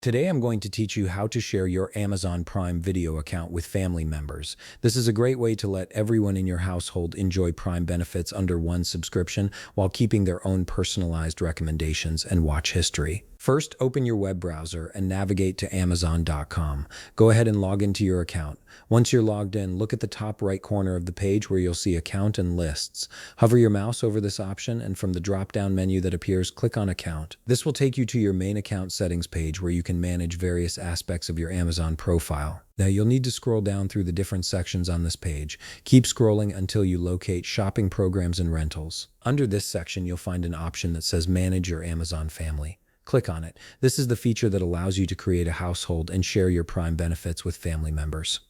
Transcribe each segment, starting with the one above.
Today I'm going to teach you how to share your Amazon Prime Video account with family members. This is a great way to let everyone in your household enjoy Prime benefits under one subscription while keeping their own personalized recommendations and watch history. First, open your web browser and navigate to Amazon.com. Go ahead and log into your account. Once you're logged in, look at the top right corner of the page where you'll see Account and Lists. Hover your mouse over this option, and from the drop-down menu that appears, click on Account. This will take you to your main account settings page where you can manage various aspects of your Amazon profile. Now you'll need to scroll down through the different sections on this page. Keep scrolling until you locate Shopping Programs and Rentals. Under this section, you'll find an option that says Manage Your Amazon Family. Click on it. This is the feature that allows you to create a household and share your Prime benefits with family members.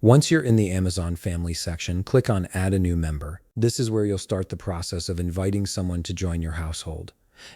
Once you're in the Amazon Family section, click on Add a New Member. This is where you'll start the process of inviting someone to join your household.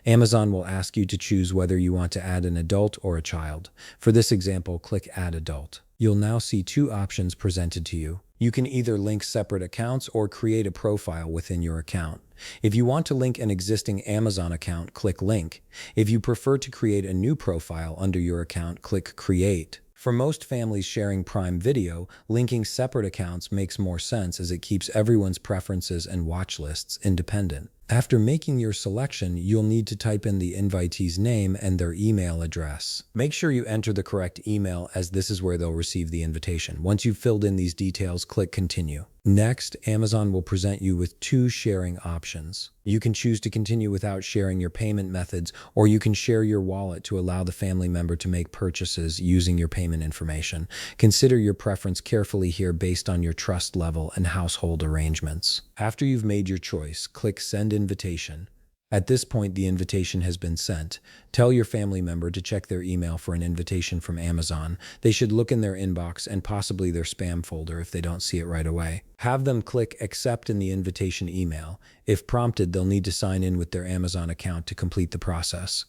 Amazon will ask you to choose whether you want to add an adult or a child. For this example, click Add Adult. You'll now see two options presented to you. You can either link separate accounts or create a profile within your account. If you want to link an existing Amazon account, click Link. If you prefer to create a new profile under your account, click Create. For most families sharing Prime Video, linking separate accounts makes more sense as it keeps everyone's preferences and watch lists independent. After making your selection, you'll need to type in the invitee's name and their email address. Make sure you enter the correct email, as this is where they'll receive the invitation. Once you've filled in these details, click Continue. Next, Amazon will present you with two sharing options. You can choose to continue without sharing your payment methods, or you can share your wallet to allow the family member to make purchases using your payment information. Consider your preference carefully here based on your trust level and household arrangements. After you've made your choice, click Send Invitation. At this point, the invitation has been sent. Tell your family member to check their email for an invitation from Amazon. They should look in their inbox and possibly their spam folder if they don't see it right away. Have them click Accept in the invitation email. If prompted, they'll need to sign in with their Amazon account to complete the process.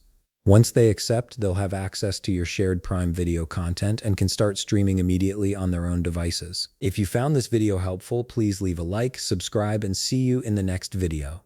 Once they accept, they'll have access to your shared Prime Video content and can start streaming immediately on their own devices. If you found this video helpful, please leave a like, subscribe, and see you in the next video.